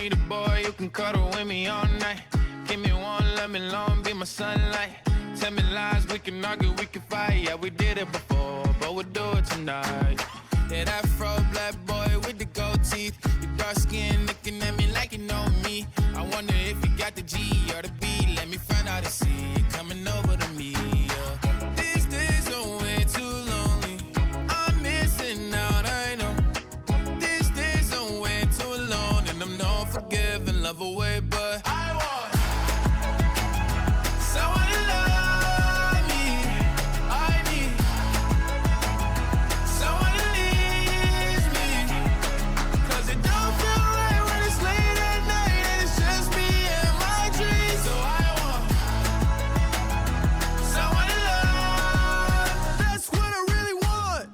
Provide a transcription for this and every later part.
need a boy who can cuddle with me all night. Give me one, let me long, be my sunlight. Tell me lies, we can argue, we can fight. Yeah, we did it before, but we'll do it tonight. Yeah, that fro black boy with the gold teeth. Your dark skin looking at me like you know me. I wonder if you got the G or the B. Let me find out and see you coming over to me. Yeah. These days are way too lonely. I'm missing out, I know. These days are way too alone, and I'm not forgiving love away, but I want someone to love me. I need someone to leave me. 'Cause it don't feel right when it's late at night and it's just me and my dreams. So I want someone to love. That's what I really want.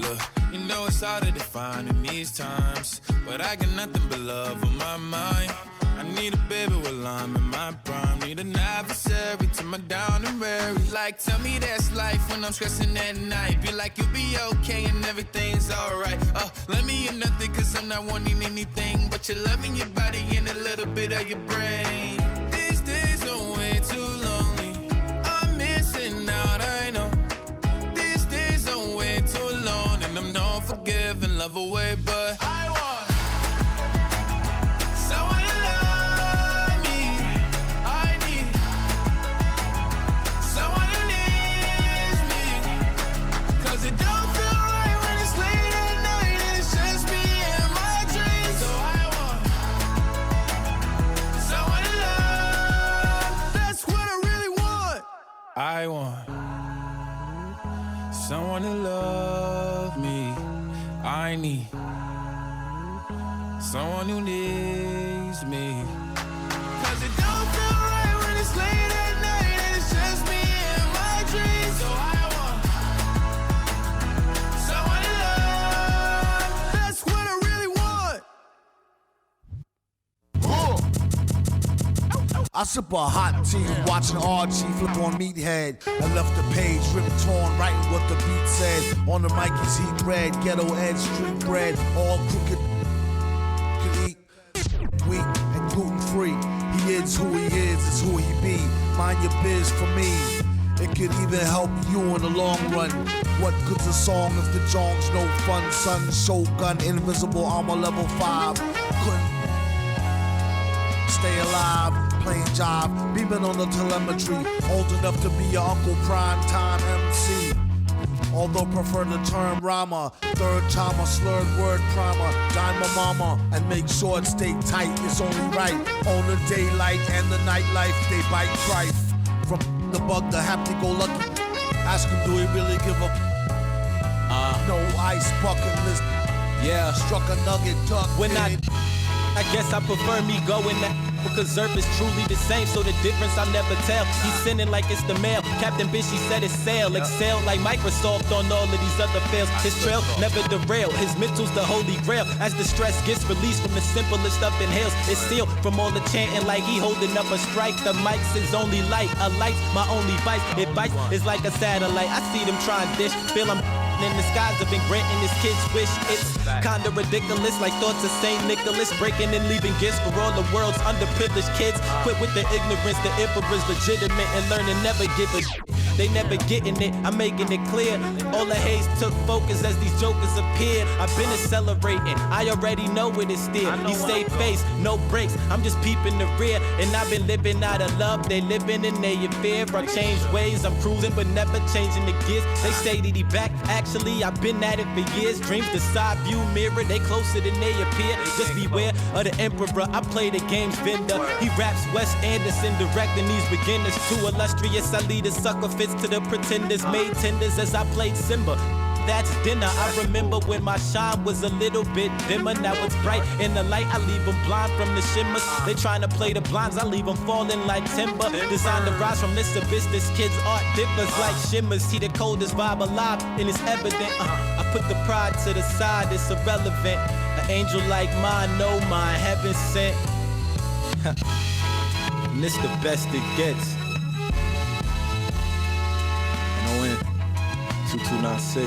Look, you know it's hard to define in these times, but I got nothing but love on my mind. I need a baby while I'm in my prime. Need an adversary to my down and weary. Like, tell me that's life when I'm stressing at night. Be like, you'll be okay and everything's alright. Let me in nothing 'cause I'm not wanting anything but your love in your body and a little bit of your brain. These days are way too lonely. I'm missing out, I know. These days are way too alone, and I'm not forgiving love away, but I want someone to love me. I need someone to leave me. 'Cause it don't feel right when it's late at night and it's just me and my dreams. So I want someone to love. That's what I really want. I want someone to love me. I need someone who needs me. 'Cause it don't feel right when it's late at night and it's just me and my dreams. So I want someone to love. That's what I really want. I sip a hot tea, watching Archie flip on Meathead. I left the page ripped torn, writing what the beat said. On the mic is heat bread, ghetto edge, street bread, all crooked. Could eat weak and gluten free. He is who he is who he be. Mind your biz for me. It could even help you in the long run. What good's a song if the jong's no fun? Son, Shogun, invisible armor level 5. Couldn't stay alive, playing job, beaming on the telemetry. Old enough to be your Uncle Prime Time MC. Although prefer the term rhymer, third time a slurred word primer. Dime my mama and make sure it stay tight. It's only right. On the daylight and the nightlife, they bite trife. From the bug to happy-go-lucky. Ask him, do he really give a no ice bucket list? Yeah, Struck a nugget duck. when I guess I prefer me going that because Zerp is truly the same, so the difference I'll never tell. He's sending like it's the mail. Captain Bishy said it's sail. Excel like Microsoft on all of these other fails. His trail never derail. His mental's the holy grail. As the stress gets released from the simplest of inhales, it's sealed from all the chanting like he holding up a strike. The mic's his only light. A light's my only vice. It bites is like a satellite. I see them trying dish. Feel I'm in the skies have been granting his kids wish. It's kinda ridiculous, like thoughts of Saint Nicholas breaking and leaving gifts for all the world's underprivileged kids. Quit with the ignorance, the emperor's legitimate and learning never give a. They never getting it, I'm making it clear. All the haze took focus as these jokers appeared. I've been accelerating, I already know it is still. He stay face, no breaks, I'm just peeping the rear. And I've been living out of love, they living in their fear. I changed ways, I'm cruising but never changing the gears. They say that he back, actually I've been at it for years. Dreams the side view mirror, they closer than they appear. Just beware of the emperor, I play the game's vendor. He raps Wes Anderson, directing these beginners. Too illustrious, I lead a sucker fits to the pretenders. Made tenders as I played Simba. That's dinner. I remember when my shine was a little bit dimmer. Now it's bright in the light. I leave them blind from the shimmers. They trying to play the blinds. I leave them falling like timber. Designed to rise from this abyss. This kid's art differs like shimmers. See the coldest vibe alive and it's evident. I put the pride to the side. It's irrelevant. An angel like mine, no mine, heaven sent. And this the best it gets. NON 2296.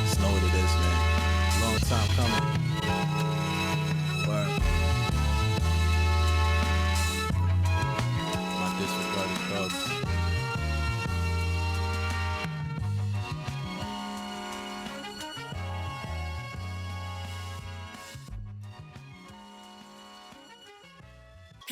Just know what it is, man. Long time coming.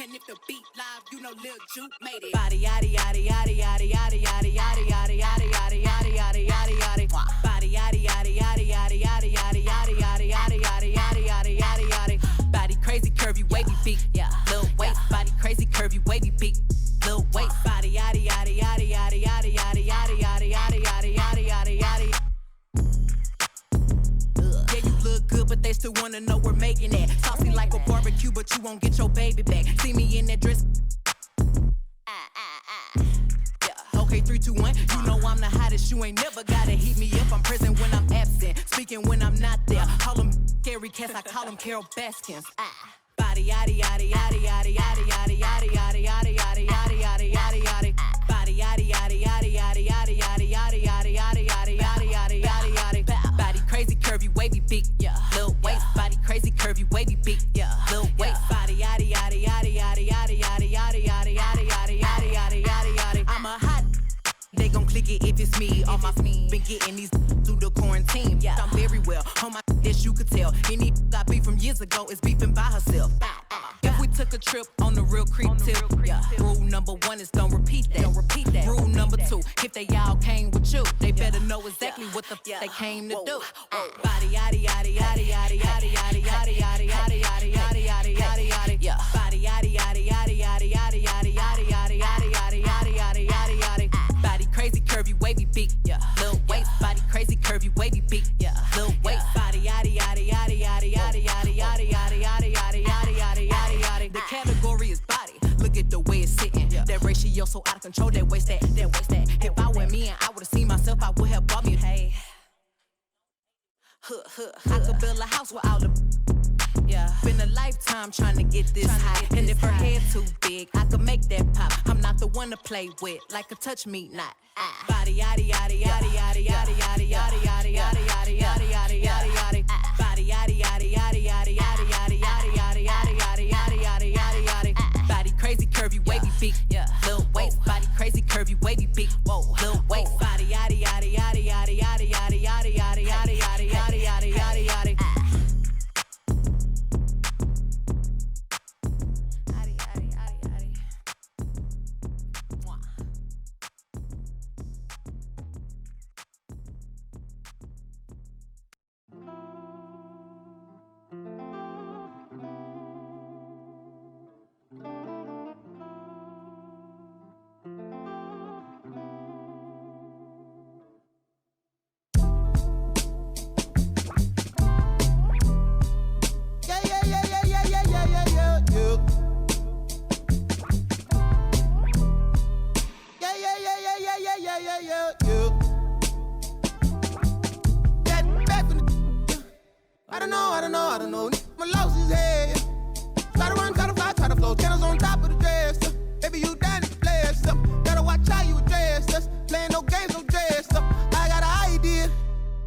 And if the beat live, you know Lil Juke made it. Body yaddy yaddy yaddy yaddy yaddy yaddy yaddy yaddy yaddy yaddy yaddy yaddy yaddy yaddy. Body yaddy yaddy yaddy yaddy yaddy yaddy yaddy yaddy yaddy yaddy yaddy yaddy yaddy yaddy. Body crazy curvy wavy beat. Yeah. Lil waist. Body crazy curvy wavy beat. Lil waist. Body yaddy yaddy yaddy yaddy yaddy yaddy yaddy yaddy yaddy yaddy yaddy yaddy yaddy. Yeah, you look good, but they still wanna know we're making it. Saucy like a barbecue, but you won't get your baby back. See me in that dress. Yeah. Okay, 3, 2, 1. You know I'm the hottest. You ain't never gotta heat me up. I'm present when I'm absent, speaking when I'm not there. Call them scary cats, I call them Carol Baskins. Body yaddy yaddy yaddy yaddy yaddy yaddy yaddy yaddy yaddy yaddy yaddy yaddy yaddy yaddy. Body yaddy yaddy yaddy yaddy yaddy yaddy yaddy yaddy yaddy yaddy yaddy yaddy yaddy yaddy. Body crazy curvy wavy beat. Yeah. Lil waist. Body crazy curvy wavy beat. Yeah. Lil waist. Body yaddy yaddy yaddy yaddy yaddy yaddy yaddy yaddy yaddy yaddy yaddy yaddy yaddy yaddy. I'm a hot. They gon' click it if it's me. All my been getting these through the quarantine. Yeah. I'm very well on my this you could tell. Any got beef from years ago is beefing by herself. If we took a trip on the real creep tip, yeah. Rule number 1 is don't repeat that. Don't repeat that. Rule number 2, if they all came with you, they better know exactly what the they came to do. Body yaddy yaddy yaddy yaddy yaddy yaddy yaddy yaddy yaddy yaddy yaddy yaddy yaddy yaddy. Yeah. Body yaddy yaddy yaddy yaddy yaddy yaddy yaddy yaddy yaddy yaddy yaddy yaddy yaddy yaddy. Body crazy curvy wavy beat. Yeah. Lil waist. Body crazy curvy wavy beat. Yeah. Lil waist. Body yaddy yaddy yaddy yaddy yaddy yaddy yaddy yaddy yaddy yaddy yaddy yaddy yaddy yaddy. The category is body. Look at the way it's sitting. That ratio so out of control. That waist that. If I were me and I would've seen myself, I would have bought me. Hey. I could build a house with all the. Yeah. Been a lifetime trying to get this high. And if her head too big, I could make that pop. I'm not the one to play with, like a touch me not. Body yaddy yaddy yaddy yaddy yaddy yaddy yaddy yaddy yaddy yaddy yaddy yaddy yaddy yaddy. Body yaddy yaddy yaddy yaddy yaddy yaddy yaddy yaddy yaddy yaddy yaddy yaddy yaddy yaddy. Body crazy curvy wavy beat. Lil waist. Body crazy curvy wavy beat. Lil waist. Body yaddy yaddy yaddy yaddy yaddy yaddy yaddy yaddy yaddy yaddy yaddy yaddy yaddy yaddy. I don't know. My loss is head. Try to run, try to fly, try to flow. Channels on top of the dress. Baby, you down to play stuff. Gotta watch how you address us. Playing no games, no dress up. I got an idea.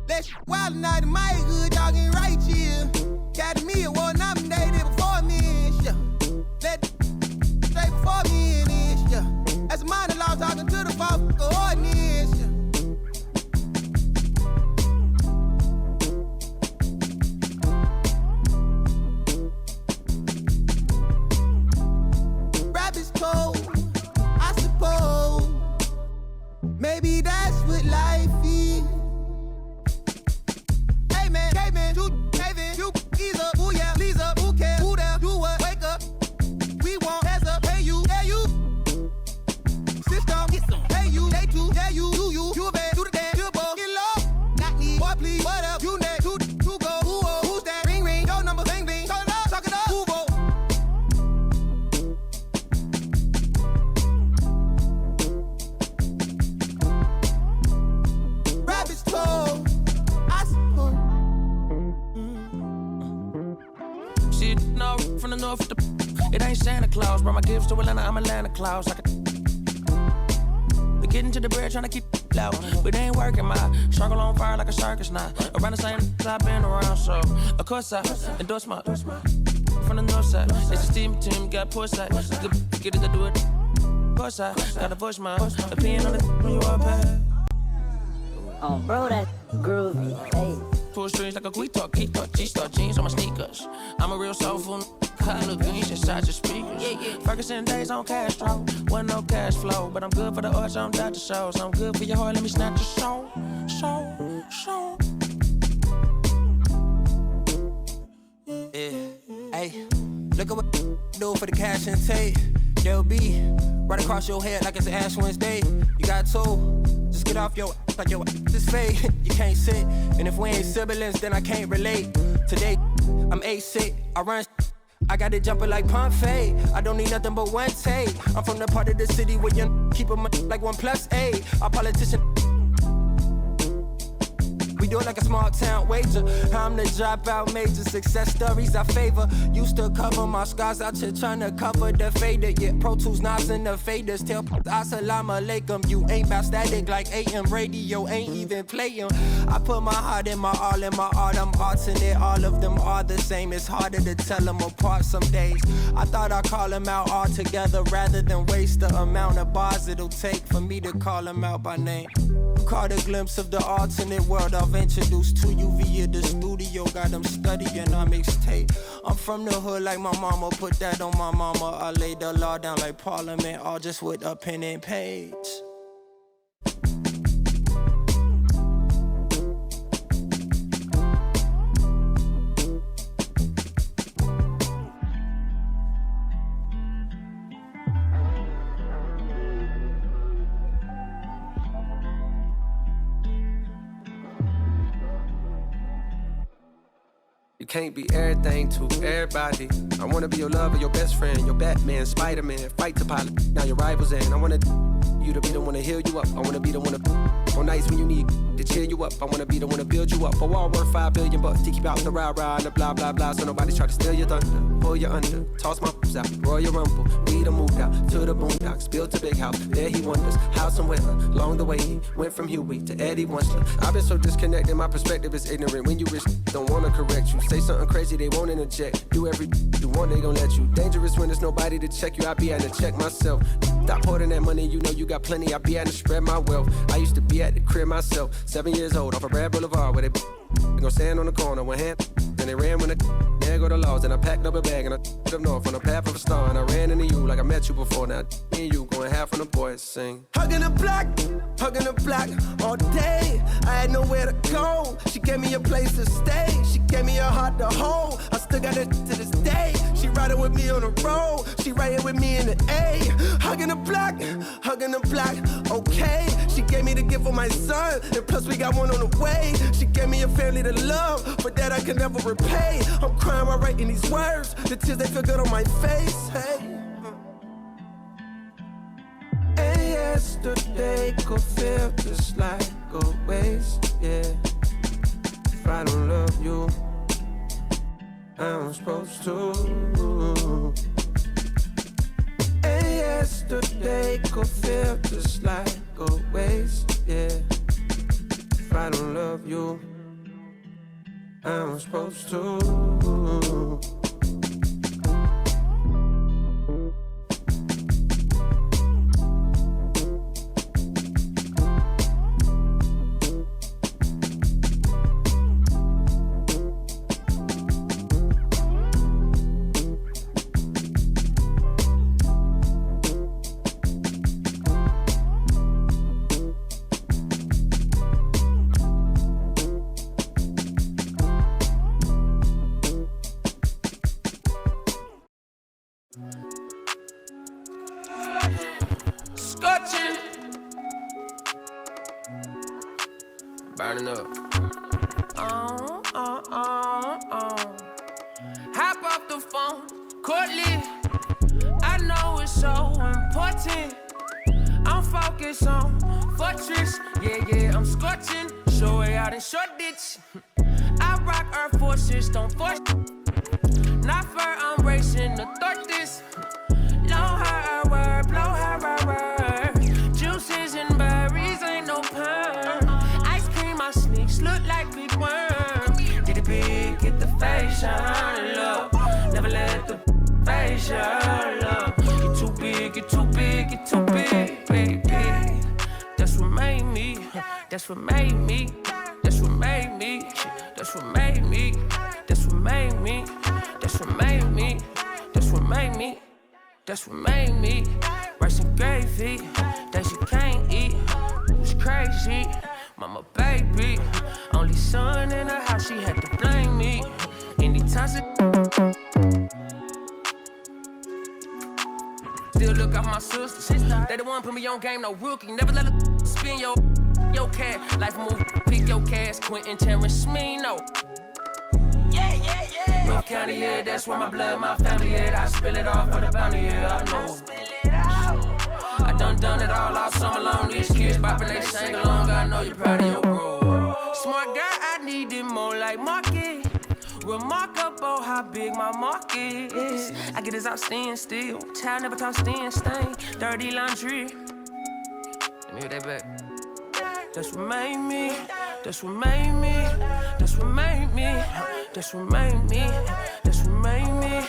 Let's wild night in my hood, y'all getting right here. Got me award nominated before me, yeah. Let straight before me in this, yeah. As a monologue talking to the folk audience, yeah. I suppose maybe that's what life is. Hey man, you ease up, ooh yeah, please up, who cares, who there, do what, wake up. We want heads up, hey you, system, get some, hey you, they too, yeah you a bad, do the dance, you a ball, get low, not need, boy please, what up, you next, who go, who's that, ring, your number, bling, talk it up, who go. I suppose. Shit, no, from the north, it ain't Santa Claus. Brought my gifts to Atlanta, I'm Atlanta Claus. We getting to the bread, trying to keep it loud. But it ain't working, my circle on fire like a circus now. Around the same I've been around, so of course I endorse my from the north side. It's a steam team, got port side. Get it to do it. Of course I gotta voice my opinion on it when you are bad. Oh, bro, that's groovy. Hey. pull strings like a guitar, G-star jeans on my sneakers. I'm a real soulful color greens inside your speakers. Ferguson days on Castro, wasn't no cash flow, but I'm good for the arts, I'm Dr. Shows. I'm good for your heart, let me snatch your soul. Yeah, hey, look at what do for the cash intake. They'll be right across your head like it's Ash Wednesday. You got two, just get off your like your is fake. You can't sit, and if we ain't siblings, then I can't relate. Today, I'm A-sick, I run. I got it jumping like Pompeii. I don't need nothing but one take. I'm from the part of the city where you keep them like 1+8. Our politician. We do it like a small town wager. I'm the dropout major. Success stories I favor. Used to cover my scars out here trying to cover the fader. Yeah, Pro Tools, Nas, and the faders. Tell Assalamu alaikum. You ain't bout static like AM radio. Ain't even playing. I put my heart in my all in my art. I'm alternate. All of them are the same. It's harder to tell them apart some days. I thought I'd call them out all together rather than waste the amount of bars it'll take for me to call them out by name. Caught a glimpse of the alternate world I've introduced to you via the studio. Got them studying on mixtape. I'm from the hood like my mama, put that on my mama. I laid the law down like Parliament, all just with a pen and page. You can't be everything to everybody. I wanna be your lover, your best friend, your Batman, Spider-Man, fight to pilot. Now your rivals in. I wanna you to be the one to heal you up. I wanna be the one to on nights when you need to cheer you up. I wanna be the one to build you up. A wall worth $5 billion to keep out the rah-rah and the blah blah blah. So nobody try to steal your thunder, pull you under, toss my pops out, Royal Rumble. We done moved out to the boondocks, built a big house. There he wonders how somewhere along the way he went from Huey to Eddie Winsler. I've been so disconnected, my perspective is ignorant. When you wish don't wanna correct you, say something crazy they won't interject. Do every you want they gon' let you. Dangerous when there's nobody to check you. I be at to check myself. Stop hoarding that money, you know you got plenty. I be at to spread my wealth. I used to be at the crib myself, 7 years old, off of Brad Boulevard, where they gon' stand on the corner, one hand, then they ran when there go the laws, and I packed up a bag and I up north on the path of a star, and I ran into you like I met you before. Now me and you going half on the boys sing. Hugging the block all day. I had nowhere to go. She gave me a place to stay. She gave me a heart to hold. I still got it to this day. She riding with me on the road. She riding with me in the A. Hugging the block, okay. She gave me the gift of my son, and plus we got one on the way. She gave me a family to love, but that I can never repay. I'm crying while writing these words. The tears, they feel good on my face, hey. And yesterday could feel just like a waste, yeah. If I don't love you, I'm supposed to. And yesterday could feel just like a waste, yeah. If I don't love you, I'm supposed to. Burning up. Hop off the phone, Courtly. I know it's so important. I'm focused on Fortress. Yeah, I'm scorching. Show way out in Shoreditch. I rock Earth Forces, don't force. Not fur, I'm racing to thwart this. Blow her word, blow her word. Juices and berries, ain't no pun. Look like big worms. Get it big, get the fashion love. Never let the fashion love. Get too big, get too big, get too big, baby. That's what made me. That's what made me. That's what made me. That's That's what made me. That's what made me. That's what made me. That's what made me. That's what made me. Rice and gravy that you can't eat. It was crazy. Mama, baby. Only son in the house, she had to blame me. Anytime still look out my sister. They the one put me on game, no rookie. Never let her spin your cat. Life move, pick your cash. Quentin Terrence, me, no. Yeah. North County, yeah, that's where my blood, my family at. I spill it all for the bounty, yeah, I know. I done it all summer long. These kids bopping, they sing along. I know you're proud of your bro. Smart guy, I need it more like Marky. Remarkable how big my market is. I get this out stand still. Child never taught stand stain. Dirty laundry. Let me hear that back. That's what made me. That's what made me. That's what made me. That's what made me. That's what made me.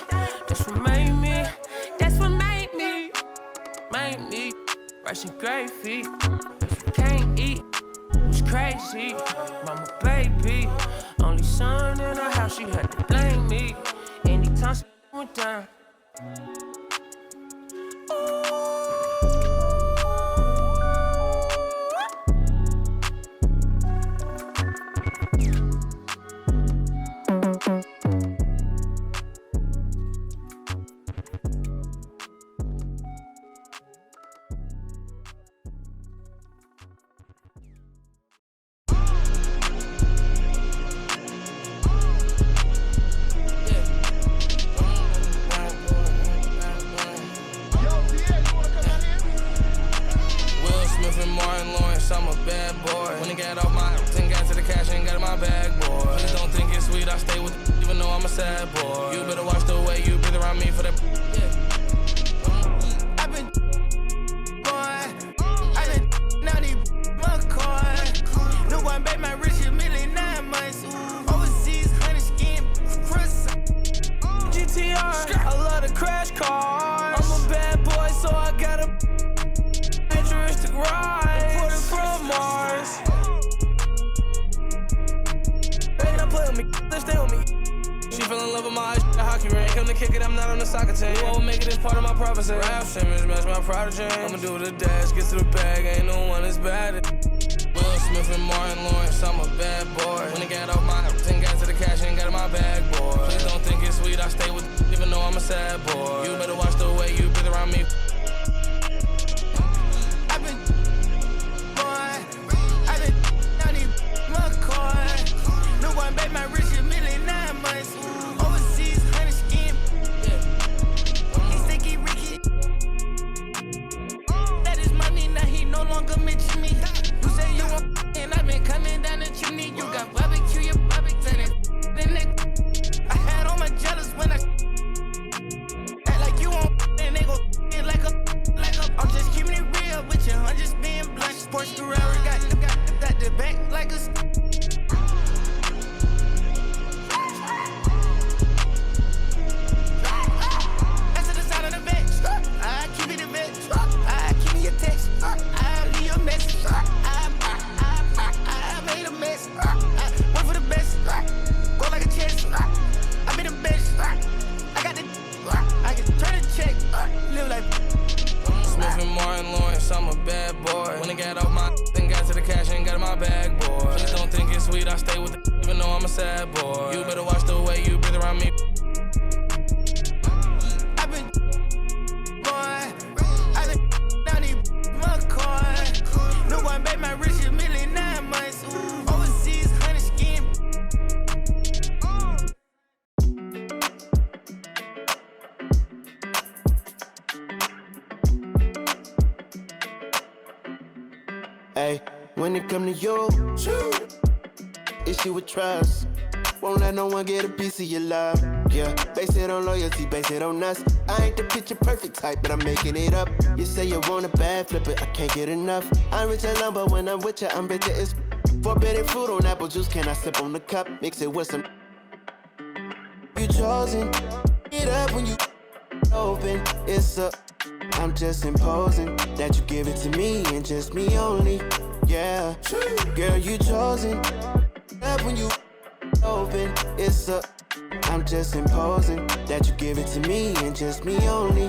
That's what made me. That's what made me. Made me. Rice and gravy. Can't eat. It was crazy. Mama, baby. Only son in the house, she had to blame me. Anytime she went down. I'm a bad boy. When I got off my and got to the cash and got in my bag, boy. Please don't think it's sweet, I stay with it, even though I'm a sad boy. You better watch the way you breathe around me for that. I've been naughty McCoy. No one bet my rich a million 9 months. Overseas, honey skin, Chris. GTR, I love the crash cars. I'm a bad boy, so I got a futuristic ride. Mars. They not play with me, they stay with me. She fell in love with my hockey ring. Come to kick it, I'm not on the soccer team. You won't make it as part of my prophecy. Rap Simmons, match my prodigy. I'ma do the dash, get to the bag, ain't no one as bad as Will Smith and Martin Lawrence, I'm a bad boy. When I got off my and got to the cash and got in my bag, boy. Please don't think it's sweet, I stay with it, even though I'm a sad boy. You better watch the way you breathe around me. Bet my rich a million 9 months. Overseas, honey skin. He sticky Ricky. That is money, now he no longer mention me. You say you want and I've been coming down the chimney. You got barbecue, your barbecue. I had all my jealous when I act like you want and they go like a. I'm just keeping it real with you. I'm just being blunt. Sports Ferrari got the back like a. I'm a bad boy. When I got off my and got to the cash and got in my bag, boy. Please don't think it's sweet, I stay with it, even though I'm a sad boy. You better watch the way you breathe around me. I've been naughty McCoy. No one bet my rich a million 9 months. Overseas, honey skin. Hey, when it come to you, issue with trust. Won't let no one get a piece of your love. Yeah, base it on loyalty, base it on us. I ain't the picture perfect type, but I'm making it up. You say you want a bad, flip it, I can't get enough. I'm rich alone, but when I'm with you, I'm bitter as forbidden fruit on apple juice. Can I sip on the cup? Mix it with some. You chosen, it up when you open. It's a. I'm just imposing that you give it to me and just me only. Yeah, girl, you chosen. Up when you open. I'm just imposing that you give it to me and just me only.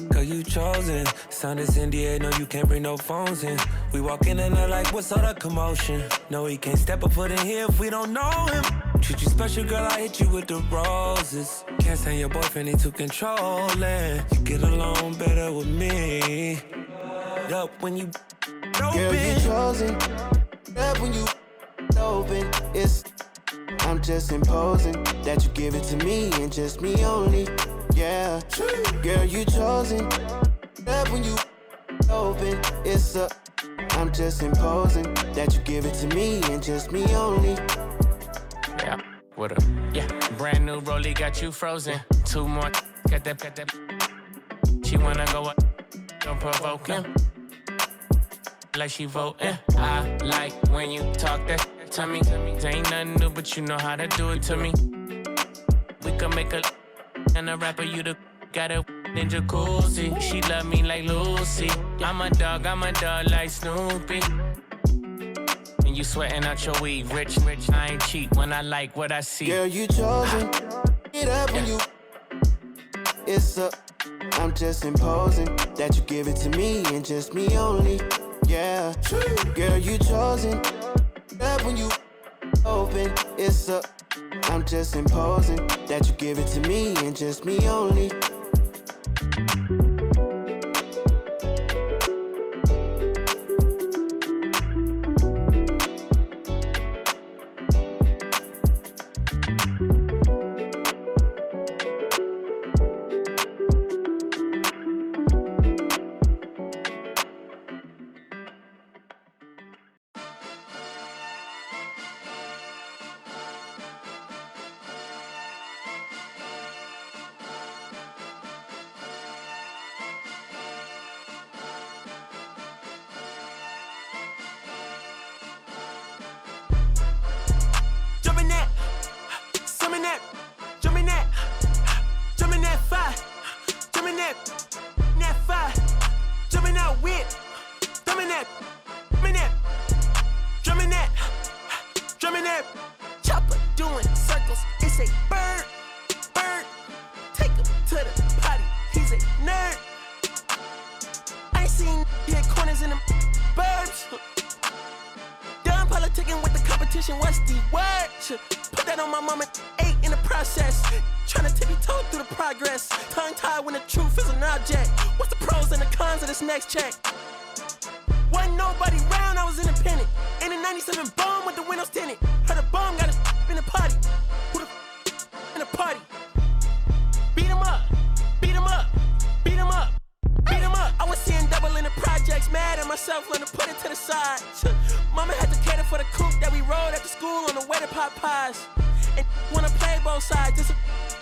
Girl, you chosen. Sound is NDA, no, you can't bring no phones in. We walk in and they're like, what's all the commotion? No, he can't step a foot in here if we don't know him. Treat you special, girl, I hit you with the roses. Can't stand your boyfriend, he too controlling. You get along better with me. Up when you open. Girl, you chosen. Up when you open. I'm just imposing that you give it to me and just me only. Yeah, girl, you chosen. Up when you open. I'm just imposing that you give it to me and just me only. Yeah, what up? Yeah, brand new rollie got you frozen. 2 more, got that. She wanna go up, don't provoke him. Like she voting. I like when you talk that to me. Ain't nothing new, but you know how to do it to me. We can make a and a rapper, you the got a in jacuzzi. She love me like Lucy. I'm a dog like Snoopy. And you sweating out your weed, rich, I ain't cheap when I like what I see. Girl, you chosen. Get up when you. I'm just imposing that you give it to me and just me only. Yeah, girl, you chosen. Up when you open. I'm just imposing that you give it to me and just me only. Check. Wasn't nobody round, I was independent. In a 97 bomb with the windows tinted. Heard a bomb got a in the party. Who the in the party? Beat him up, beat him up, beat him up, beat him up. I was seeing double in the projects, mad at myself, learned to put it to the side. Mama had to cater for the coupe that we rode after school on the way to pot pies. And wanna play both sides, just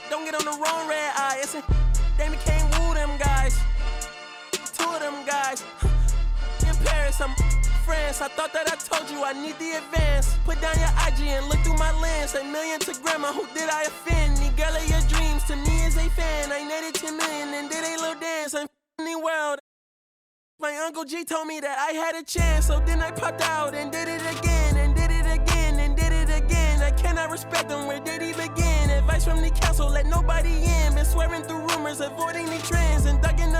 don't get on the wrong red eye. It's a they became woo them guys. Two of them guys in Paris, I'm France. I thought that I told you I need the advance. Put down your IG and look through my lens. A million to grandma, who did I offend? The girl of your dreams to me is a fan. I netted 10 million and did a little dance. I'm in the world. My Uncle G told me that I had a chance, so then I popped out and did it again, and did it again, and did it again. I cannot respect them, where did he begin? Advice from the council, let nobody in. Been swearing through rumors, avoiding the trends, and ducking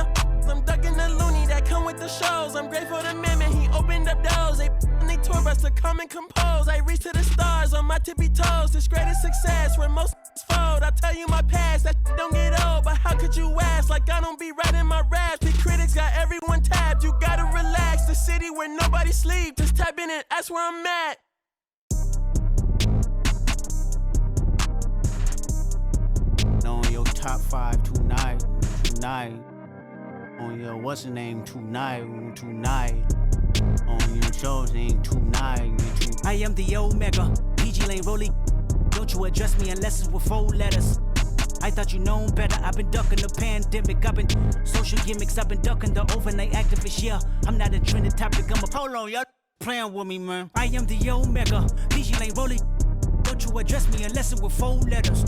I'm ducking the loony that come with the shows. I'm grateful to man, he opened up doors. They tour bus to come and compose. I reach to the stars on my tippy toes. This greatest success where most fold. I'll tell you my past, that don't get old. But how could you ask? Like I don't be writing my raps. The critics got everyone tabbed. You gotta relax. The city where nobody sleep. Just tap in and ask where I'm at. On your top 5 tonight. On your what's the name tonight. On your shows ain't tonight. I am the Omega, PG Lane Rolly. Don't you address me unless it's with 4 letters. I thought you known better. I've been ducking the pandemic. I've been social gimmicks. I've been ducking the overnight activists. Yeah, I'm not a trending topic. I'm a polo. Y'all playing with me, man. I am the Omega, PG Lane Rolly. Don't you address me unless it's with 4 letters.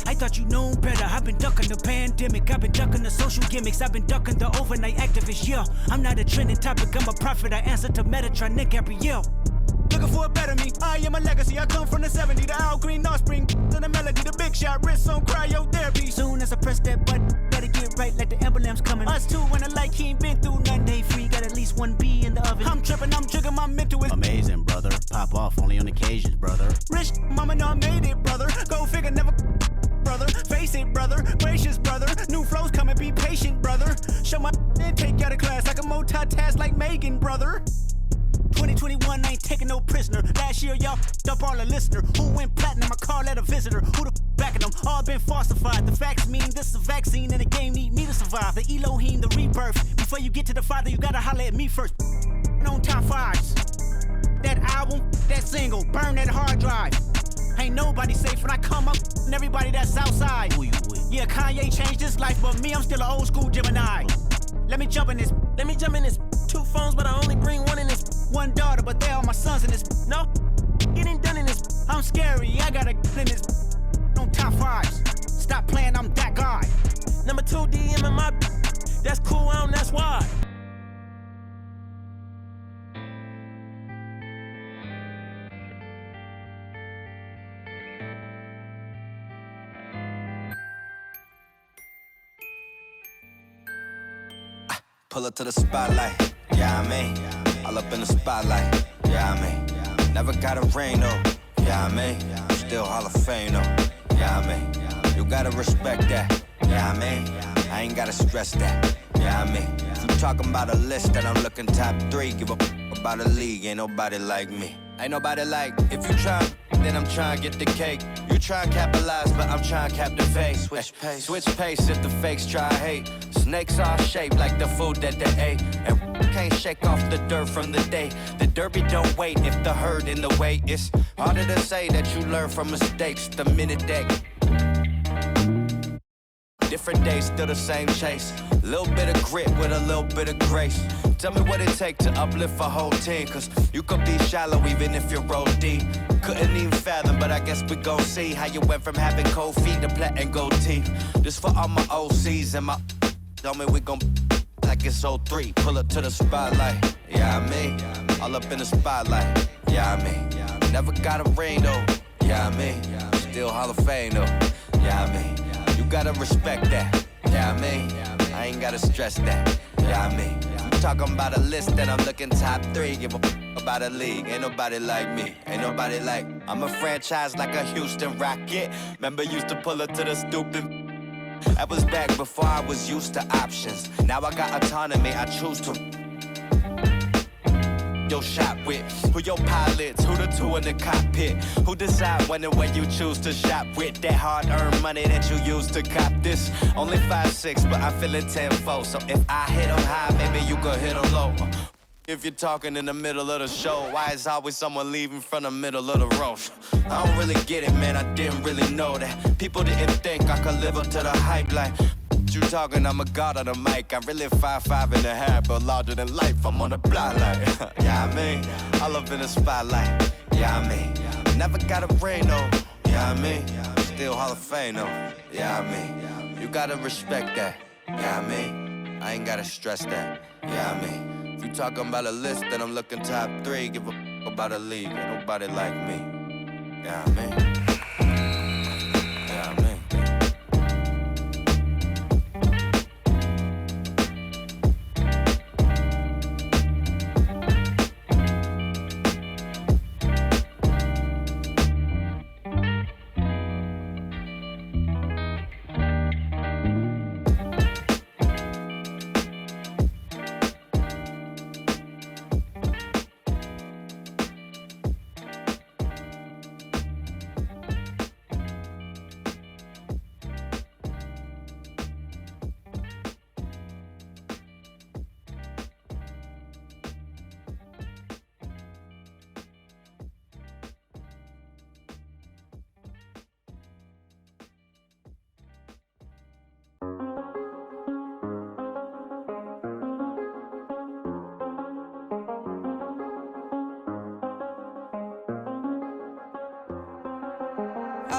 I thought you known better. I've been ducking the pandemic. I've been ducking the social gimmicks. I've been ducking the overnight activists. Yeah, I'm not a trending topic. I'm a prophet. I answer to Metatron and Gabrielle. looking for a better me. I am a legacy, I come from the 70s. The Al Green, Offspring, and the melody. The big shot, wrist on cryotherapy. Soon as I press that button, better get right like the emblem's coming. Us two, when I like he ain't been through nothing. Day free, got at least 1 B in the oven. I'm tripping, I'm triggering, my mental is amazing, brother. Pop off only on occasions, brother. Rich, mama know I made it, brother. Go figure, never brother. Face it, brother. Gracious, brother. New flows coming, be patient, brother. Show my and take you out of class like a multitask like Megan, brother. 2021 ain't taking no prisoner. Last year, y'all up all the listener. Who went platinum? I call that a visitor. Who the backing them? All been falsified. The facts mean this is a vaccine and the game need me to survive. The Elohim, the rebirth. Before you get to the Father, you gotta holler at me first. On top fives. That album, that single, burn that hard drive. Ain't nobody safe when I come up and everybody that's outside. Who you with? Yeah, Kanye changed his life, but me, I'm still an old school Gemini. Let me jump in this. 2 phones, but I only bring 1 in this. 1 daughter, but they all my sons in this. No, getting done in this. I'm scary, I gotta in this. On top fives. Stop playing, I'm that guy. Number 2 DM in my. That's cool, that's why. Pull up to the spotlight, yeah, I mean. All up in the spotlight, yeah, I mean. Never got a ring, though, yeah, I mean. Still Hall of Fame, though, yeah, I mean. You gotta respect that, yeah, I mean. I ain't gotta stress that, yeah, I mean. If you talking about a list that I'm looking top 3, give a about a league, ain't nobody like me. Ain't nobody like, if you try, then I'm trying to get the cake. You try and capitalize, but I'm trying to captivate. Switch pace if the fakes try to hate. Snakes are shaped like the food that they ate. And can't shake off the dirt from the day. The derby don't wait if the herd in the way. It's harder to say that you learn from mistakes the minute that. Different days, still the same chase. Little bit of grit with a little bit of grace. Tell me what it takes to uplift a whole team. Cause you could be shallow even if you roll deep. Couldn't even fathom, but I guess we gon' see how you went from having cold feet to platinum gold teeth. This for all my OCs and my. Tell me we gon' like it's 03. Pull up to the spotlight, yeah, I mean. All up in the spotlight, yeah, I mean. Never got a ring though, yeah, I mean. Still Hall of Fame though, yeah, I mean. You gotta respect that, yeah, I mean. I ain't gotta stress that, yeah, I mean. I'm talking about a list that I'm looking top 3. Give a about a league, ain't nobody like me, ain't nobody like. I'm a franchise like a Houston Rocket. Remember used to pull up to the stupid. I was back before I was used to options. Now I got autonomy, I choose to. Your shot with, who your pilots, who the 2 in the cockpit, who decide when and where you choose to shop with that hard-earned money that you use to cop this. Only 5'6", but I'm feeling 10-4, so if I hit them high, maybe you could hit them low. If you're talking in the middle of the show, why is always someone leaving from the middle of the road? I don't really get it, man, I didn't really know that. People didn't think I could live up to the hype like. You talking, I'm a god on the mic. I'm really 5'5.5", but larger than life. I'm on the block like, yeah, I mean. All up in the spotlight, yeah, I mean. Never got a ring though, yeah, I mean. Still Hall of Fame though, yeah, I mean. You gotta respect that, yeah, I mean. I ain't gotta stress that, yeah, I mean. If you talking about a list, then I'm looking top 3. Give a about a league, ain't nobody like me, yeah, I mean. Yeah, I mean.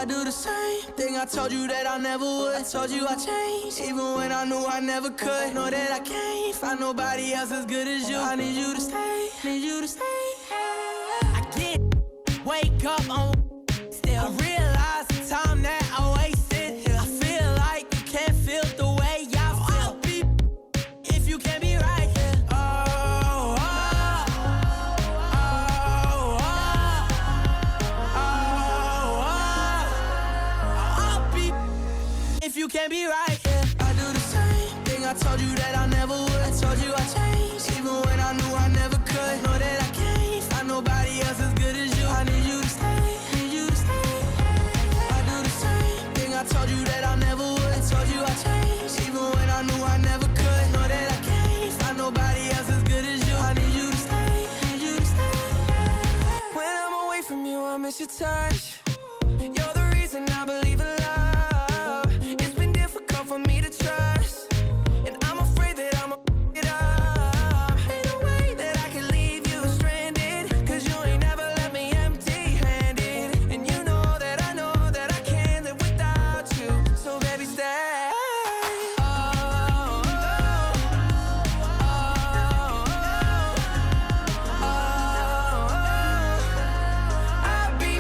I do the same thing I told you that I never would. I told you I changed, even when I knew I never could. Know that I can't find nobody else as good as you. I need you to stay, need you to stay. I get wake up, I'm still. I realize the time that I wasted here. I feel like you can't feel the way I feel. I'll be if you can't be right here. I'll be if you can't be right here. I do the same thing I told you that I never would. I told you I changed, even when I knew I never could. Know that I can't find nobody else as good as you. I need you to stay, need you to stay. I do the same thing I told you that I never would. I told you I changed, even when I knew I never could. Know that I can't find nobody else as good as you. I need you to stay, need you to stay. When I'm away from you, I miss your touch. You're the reason I believe in love. It's been difficult for me to trust, and I'm afraid that I'ma it up. Ain't no way that I can leave you stranded, 'cause you ain't never left me empty-handed. And you know that I can't live without you. So baby, stay. I'll be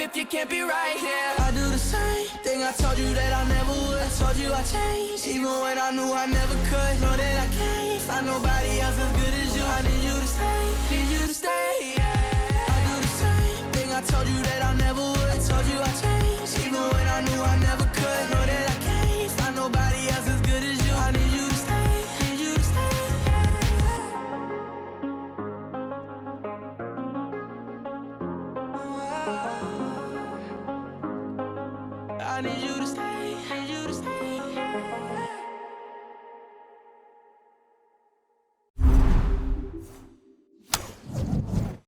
if you can't be right here. I do the same thing I told you that I never would. I told you I changed, even when I knew I never could. Know that I can't find nobody else as good as you. I need you to stay, need you to stay. I do the same thing I told you that I never would. I told you I changed, even when I knew I never could. Know that I can't find nobody else as good as you. I need you to stay, need you to stay. I need you to stay.